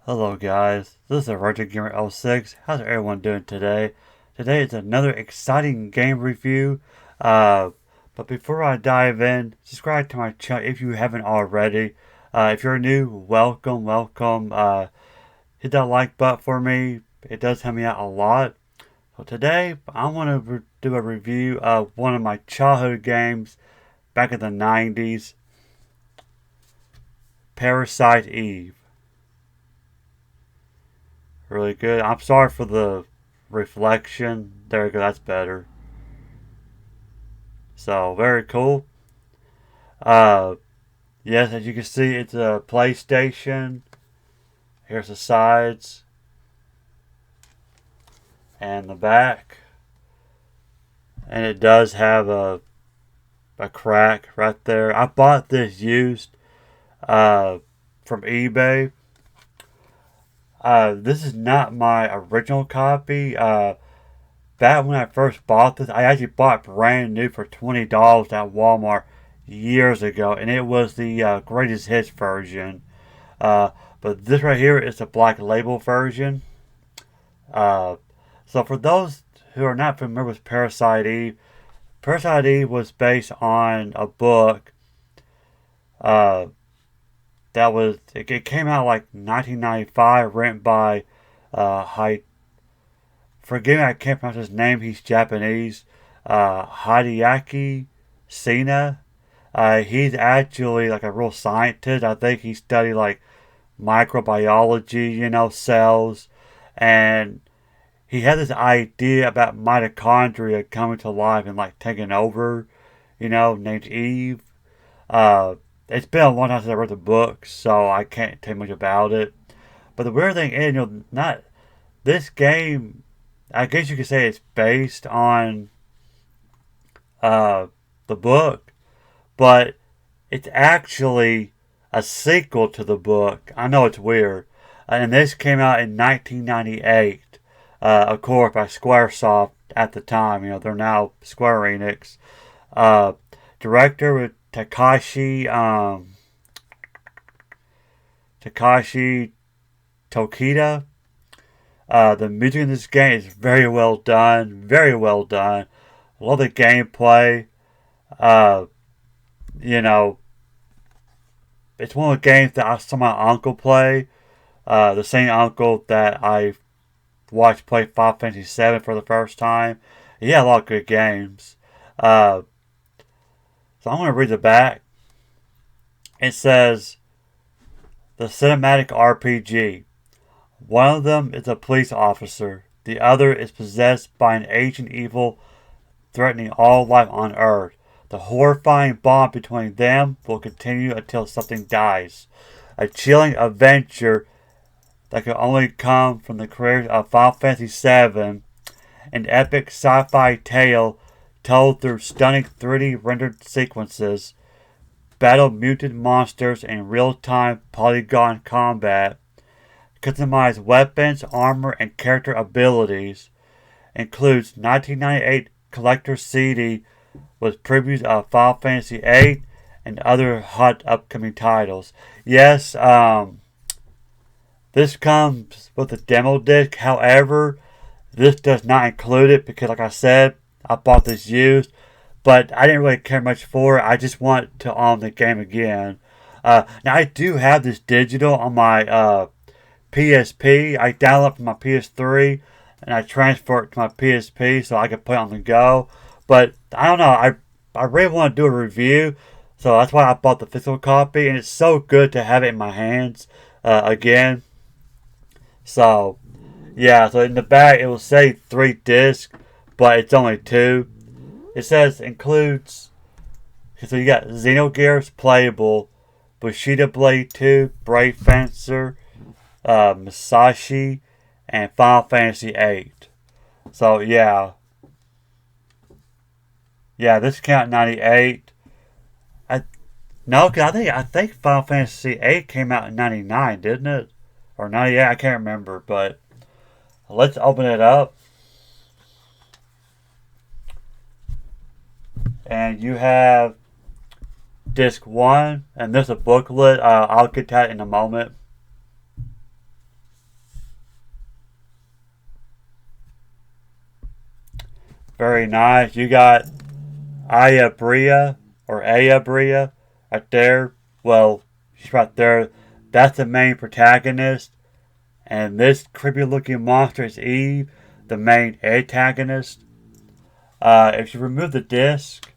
Hello guys, this is Roger Gamer L6. How's everyone doing today? Today is another exciting game review. But before I dive in, subscribe to my channel if you haven't already. If you're new, welcome. Hit that like button for me. It does help me out a lot. So today, I want to do a review of one of my childhood games back in the 90s, Parasite Eve. Really good. I'm sorry for the reflection. There we go. That's better. So very cool. Uh, yes, as you can see, it's a PlayStation. Here's the sides and the back, and it does have a crack right there. I bought this used uh, from eBay. This is not my original copy. Back when I first bought this, I actually bought it brand new for $20 at Walmart years ago, and it was the greatest hits version. Uh, but this right here is the black label version. Uh, so for those who are not familiar with Parasite Eve was based on a book uh, it came out like 1995, written by forgive me, I can't pronounce his name. He's Japanese. Hideaki Sina. He's actually like a real scientist. I think he studied like microbiology, cells. And he had this idea about mitochondria coming to life and like taking over, named Eve. Uh, it's been a long time since I read the book, so I can't tell you much about it. But the weird thing is, not this game. I guess you could say it's based on uh, the book, but it's actually a sequel to the book. I know it's weird. And this came out in 1998, of course, by Squaresoft at the time. They're now Square Enix. Uh, Director with Takashi Tokita. The music in this game is very well done. Very well done. I love the gameplay. Uh, you know, it's one of the games that I saw my uncle play. The same uncle that I watched play Final Fantasy VII for the first time. He had a lot of good games. Uh, so I'm going to read the back. It says, the cinematic RPG. One of them is a police officer. The other is possessed by an ancient evil threatening all life on Earth. The horrifying bond between them will continue until something dies. A chilling adventure that could only come from the creators of Final Fantasy VII, an epic sci-fi tale told through stunning 3D rendered sequences, battle mutant monsters in real-time polygon combat, customize weapons, armor, and character abilities, includes 1998 collector CD with previews of Final Fantasy VIII and other hot upcoming titles. Yes, this comes with a demo disc. However, this does not include it because, like I said, I bought this used, but I didn't really care much for it. I just want to own the game again. Now, I do have this digital on my PSP. I downloaded it from my PS3 and I transfer it to my PSP so I can play it on the go. But I don't know. I really want to do a review, so that's why I bought the physical copy, and it's so good to have it in my hands again. So yeah. So in the back it will say 3 discs, but it's only 2. It says includes. So you got Xenogears playable, Bushido Blade 2, Brave Fencer, Musashi, and Final Fantasy VIII. So yeah, this count 98. I no, cause I think Final Fantasy VIII came out in 99, didn't it? Or 98? I can't remember. But let's open it up, and you have disc 1, and there's a booklet. I'll get to that in a moment. Very nice. You got Aya Bria or Aya Bria right there. Well, she's right there. That's the main protagonist. And this creepy looking monster is Eve, the main antagonist. If you remove the disc,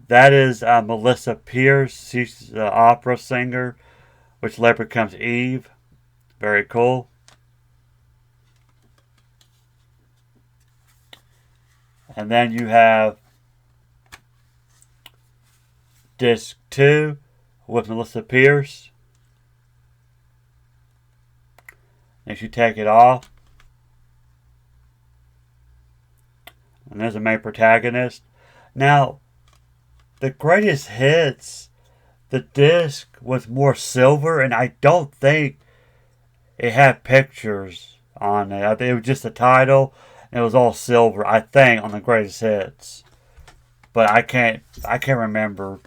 that is Melissa Pierce. She's the opera singer, which later becomes Eve. Very cool. And then you have disc 2 with Melissa Pierce. If you take it off, and there's the main protagonist. Now, the greatest hits, the disc was more silver, and I don't think it had pictures on it. I think it was just the title, and it was all silver, I think, on the greatest hits. But I can't remember.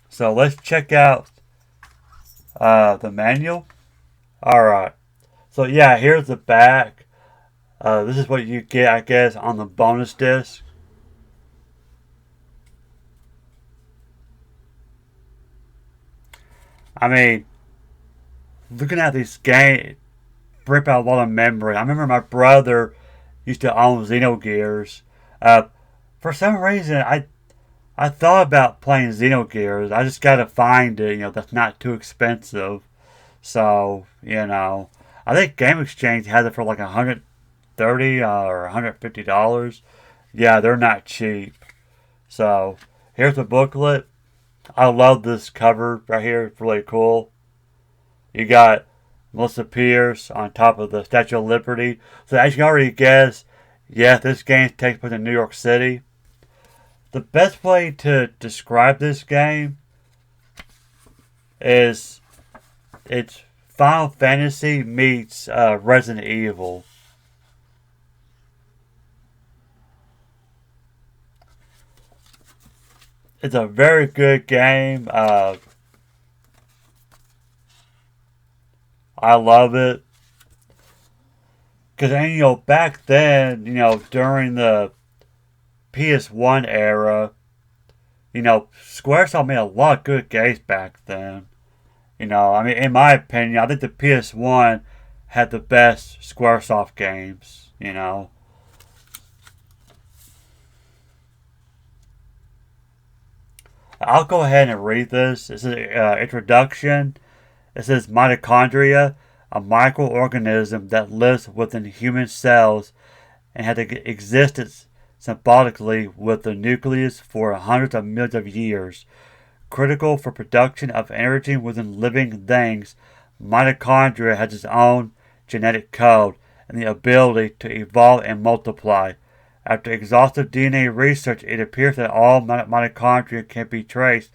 So let's check out the manual. Alright. So yeah, here's the back. This is what you get, I guess, on the bonus disc. I mean, looking at this game, bring out a lot of memory. I remember my brother used to own Xenogears. For some reason, I thought about playing Xenogears. I just gotta find it, that's not too expensive. So, I think Game Exchange has it for like $130 or $150. Yeah, they're not cheap. So, here's the booklet. I love this cover right here. It's really cool. You got Melissa Pierce on top of the Statue of Liberty. So as you can already guess, yeah, this game takes place in New York City. The best way to describe this game is it's Final Fantasy meets Resident Evil. It's a very good game. I love it. Because, back then, during the PS1 era, Squaresoft made a lot of good games back then. I mean, in my opinion, I think the PS1 had the best Squaresoft games, I'll go ahead and read this. This is an introduction. It says mitochondria, a microorganism that lives within human cells and had existed symbolically with the nucleus for hundreds of millions of years. Critical for production of energy within living things, mitochondria has its own genetic code and the ability to evolve and multiply. After exhaustive DNA research, it appears that all mitochondria can be traced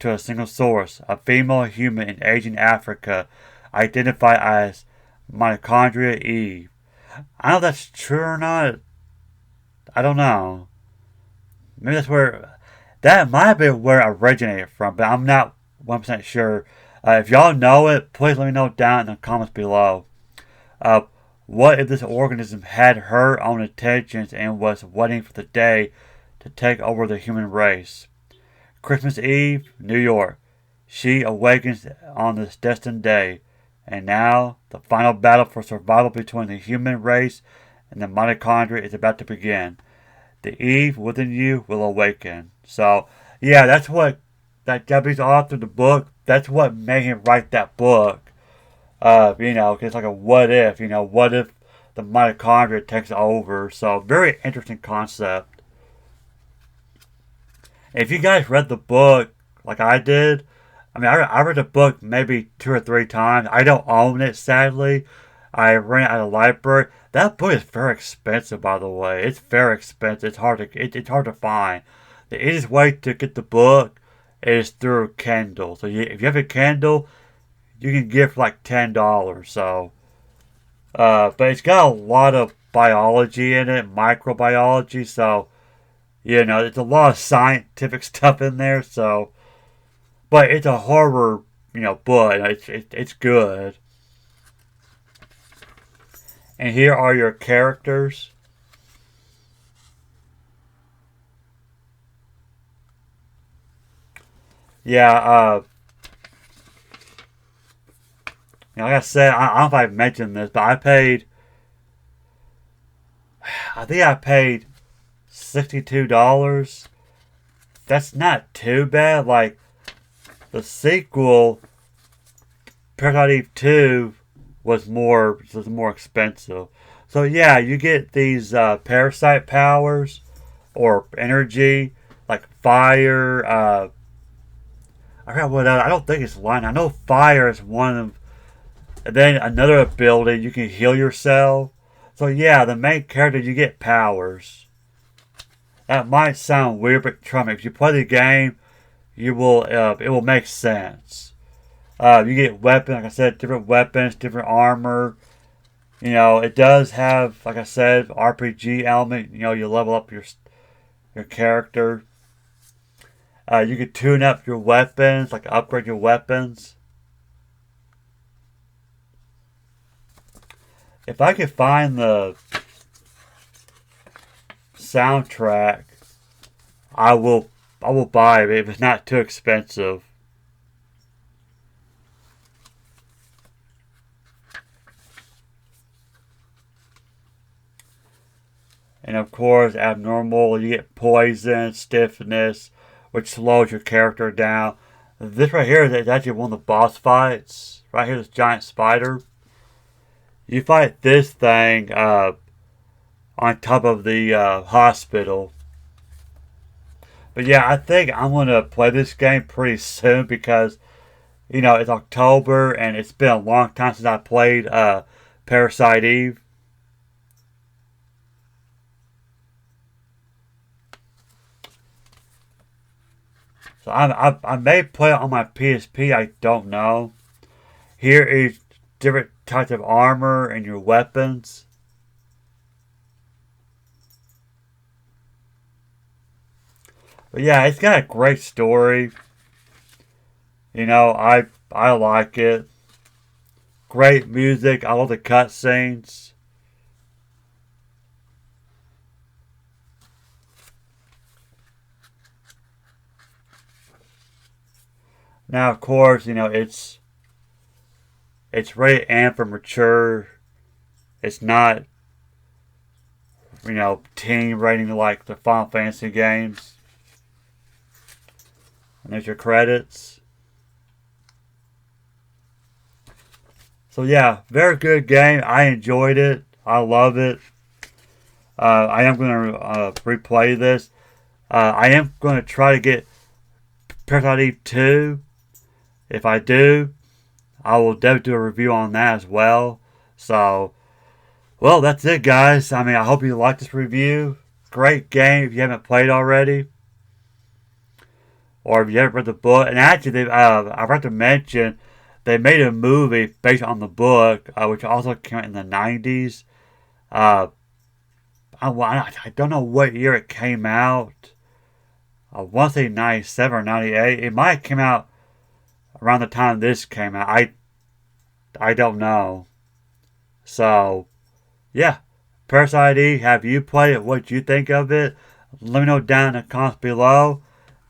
to a single source, a female human in Asian Africa, identified as mitochondria Eve. I don't know if that's true or not. I don't know. Maybe that might have been where it originated from, but I'm not 1% sure. If y'all know it, please let me know down in the comments below. What if this organism had her own intentions and was waiting for the day to take over the human race? Christmas Eve, New York. She awakens on this destined day. And now, the final battle for survival between the human race and the mitochondria is about to begin. The Eve within you will awaken. So, yeah, that's what that Japanese author of the book, that's what made him write that book. It's like a what if, what if the mitochondria takes over? So, very interesting concept. If you guys read the book like I did, I read the book maybe 2 or 3 times. I don't own it, sadly. I rent it at a library. That book is very expensive, by the way. It's very expensive. It's hard to find. The easiest way to get the book is through Kindle. So if you have a Kindle, you can get it for like $10. So, but it's got a lot of biology in it, microbiology. So, it's a lot of scientific stuff in there. So, but it's a horror, book. It's good. And here are your characters. Yeah, like I said, I don't know if I mentioned this, but I think I paid $62. That's not too bad. Like, the sequel, Parasite Eve 2, was more expensive. So yeah, you get these parasite powers or energy, like fire. I forgot what else. I don't think it's lightning. I know fire is one of. And then another ability, you can heal yourself. So yeah, the main character, you get powers. That might sound weird, but trust me, if you play the game, you will. It will make sense. You get weapons, like I said, different weapons, different armor. It does have, like I said, RPG element. You level up your character. You can tune up your weapons, like upgrade your weapons. If I could find the soundtrack, I will. I will buy it if it's not too expensive. And of course, abnormal, you get poison, stiffness, which slows your character down. This right here is actually one of the boss fights. Right here, this giant spider. You fight this thing on top of the hospital. But yeah, I think I'm going to play this game pretty soon because, it's October and it's been a long time since I played Parasite Eve. So I may play it on my PSP. I don't know. Here is different types of armor and your weapons. But yeah, it's got a great story. I like it. Great music. I love the cutscenes. Now, of course, it's rated M for mature. It's not, teen rating like the Final Fantasy games. And there's your credits. So yeah, very good game. I enjoyed it. I love it. I am going to replay this. I am going to try to get Parasite Eve 2. If I do, I will definitely do a review on that as well. So, well, that's it, guys. I hope you liked this review. Great game if you haven't played already. Or if you haven't read the book. And actually, I forgot to mention, they made a movie based on the book, which also came out in the 90s. I don't know what year it came out. I want to say 97 or 98. It might have come out around the time this came out. I don't know. So, yeah. Parasite Eve, have you played it? What you think of it? Let me know down in the comments below.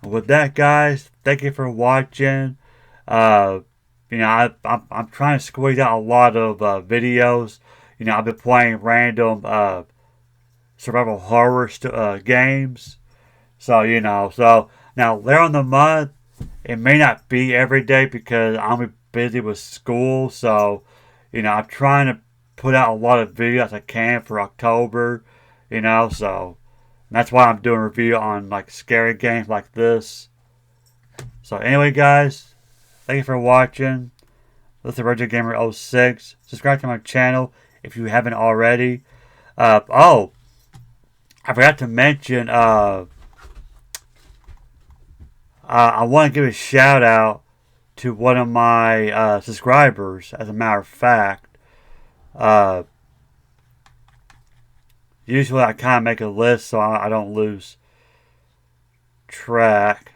With that, guys, thank you for watching. I'm trying to squeeze out a lot of videos. I've been playing random survival horror games. So now later on the month, it may not be every day because I'm busy with school. So, I'm trying to put out a lot of videos as I can for October. So that's why I'm doing a review on like scary games like this. So anyway, guys, thank you for watching. This is Original Gamer 06. Subscribe to my channel if you haven't already. I forgot to mention. I want to give a shout out to one of my subscribers. As a matter of fact, usually I kind of make a list so I don't lose track.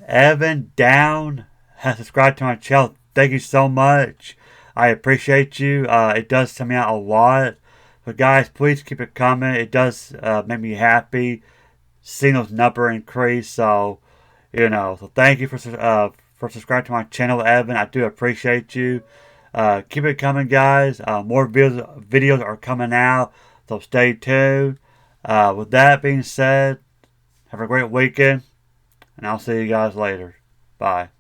Evan Down has subscribed to my channel. Thank you so much. I appreciate you. It does help me out a lot. But guys, please keep it coming. It does make me happy seeing those numbers increase. So, So thank you for subscribing to my channel, Evan. I do appreciate you. Keep it coming, guys. More videos are coming out, so stay tuned. With that being said, have a great weekend, and I'll see you guys later. Bye.